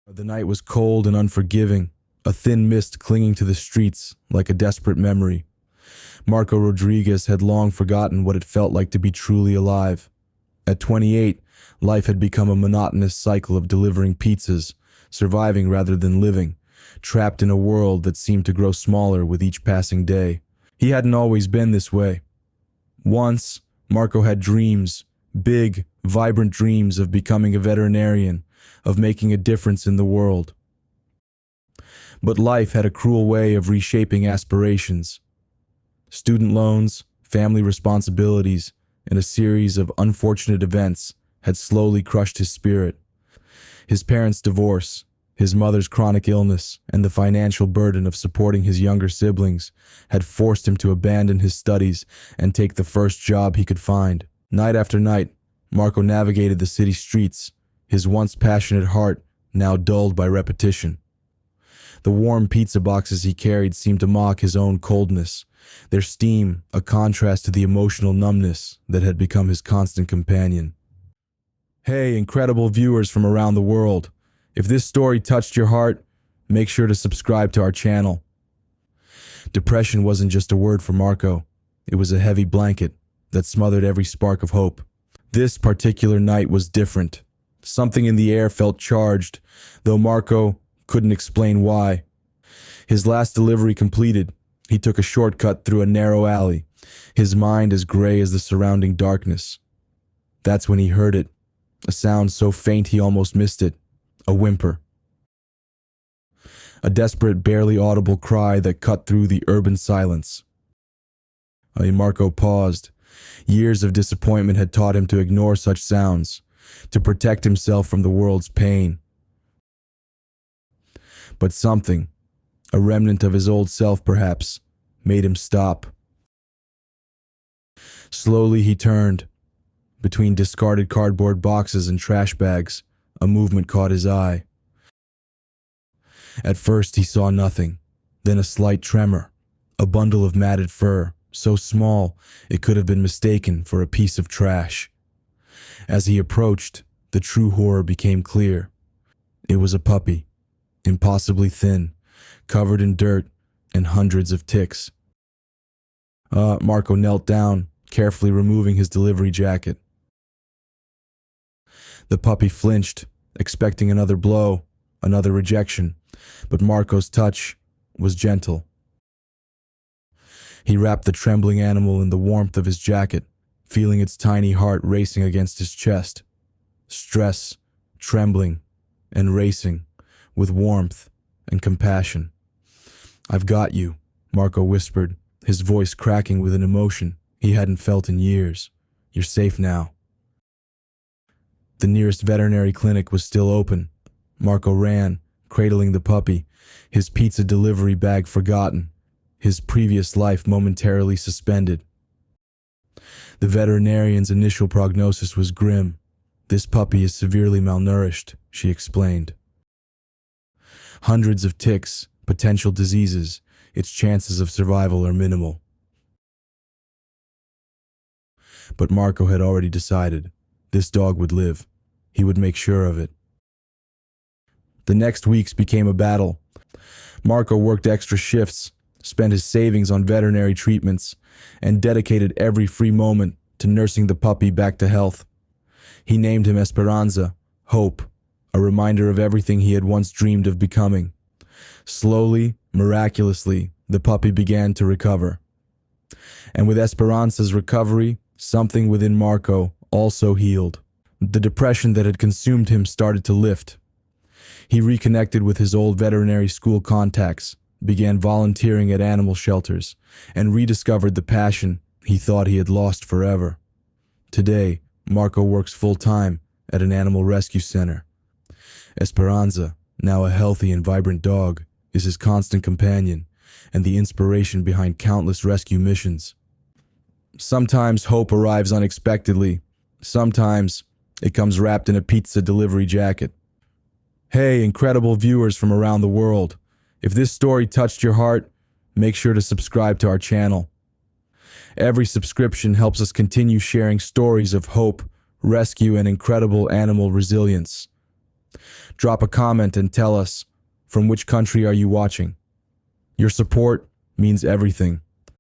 The night was cold and unforgiving, a thin mist clinging to the streets like a desperate memory. Marco Rodriguez had long forgotten what it felt like to be truly alive. At 28, life had become a monotonous cycle of delivering pizzas, surviving rather than living, trapped in a world that seemed to grow smaller with each passing day. He hadn't always been this way. Once, Marco had dreams, big, vibrant dreams of becoming a veterinarian, of making a difference in the world. But life had a cruel way of reshaping aspirations. Student loans, family responsibilities, and a series of unfortunate events had slowly crushed his spirit. His parents' divorce, his mother's chronic illness, and the financial burden of supporting his younger siblings had forced him to abandon his studies and take the first job he could find. Night after night, Marco navigated the city streets, his once passionate heart now dulled by repetition. The warm pizza boxes he carried seemed to mock his own coldness, their steam a contrast to the emotional numbness that had become his constant companion. Hey, incredible viewers from around the world. If this story touched your heart, make sure to subscribe to our channel. Depression wasn't just a word for Marco. It was a heavy blanket that smothered every spark of hope. This particular night was different. Something in the air felt charged, though Marco couldn't explain why. His last delivery completed, he took a shortcut through a narrow alley, his mind as gray as the surrounding darkness. That's when he heard it, a sound so faint he almost missed it, a whimper. A desperate, barely audible cry that cut through the urban silence. Marco paused. Years of disappointment had taught him to ignore such sounds, to protect himself from the world's pain. But something, a remnant of his old self perhaps, made him stop. Slowly he turned. Between discarded cardboard boxes and trash bags, a movement caught his eye. At first he saw nothing, then a slight tremor, a bundle of matted fur, so small it could have been mistaken for a piece of trash. As he approached, the true horror became clear. It was a puppy, impossibly thin, covered in dirt and hundreds of ticks. Marco knelt down, carefully removing his delivery jacket. The puppy flinched, expecting another blow, another rejection, but Marco's touch was gentle. He wrapped the trembling animal in the warmth of his jacket, feeling its tiny heart racing against his chest. Stress, trembling, and racing, with warmth and compassion. "I've got you," Marco whispered, his voice cracking with an emotion he hadn't felt in years. "You're safe now." The nearest veterinary clinic was still open. Marco ran, cradling the puppy, his pizza delivery bag forgotten, his previous life momentarily suspended. The veterinarian's initial prognosis was grim. "This puppy is severely malnourished," she explained. "Hundreds of ticks, potential diseases. Its chances of survival are minimal." But Marco had already decided. This dog would live. He would make sure of it. The next weeks became a battle. Marco worked extra shifts, spent his savings on veterinary treatments, and dedicated every free moment to nursing the puppy back to health. He named him Esperanza, hope, a reminder of everything he had once dreamed of becoming. Slowly, miraculously, the puppy began to recover. And with Esperanza's recovery, something within Marco also healed. The depression that had consumed him started to lift. He reconnected with his old veterinary school contacts, began volunteering at animal shelters, and rediscovered the passion he thought he had lost forever. Today, Marco works full-time at an animal rescue center. Esperanza, now a healthy and vibrant dog, is his constant companion and the inspiration behind countless rescue missions. Sometimes hope arrives unexpectedly. Sometimes it comes wrapped in a pizza delivery jacket. Hey, incredible viewers from around the world. If this story touched your heart, make sure to subscribe to our channel. Every subscription helps us continue sharing stories of hope, rescue, and incredible animal resilience. Drop a comment and tell us, from which country are you watching? Your support means everything.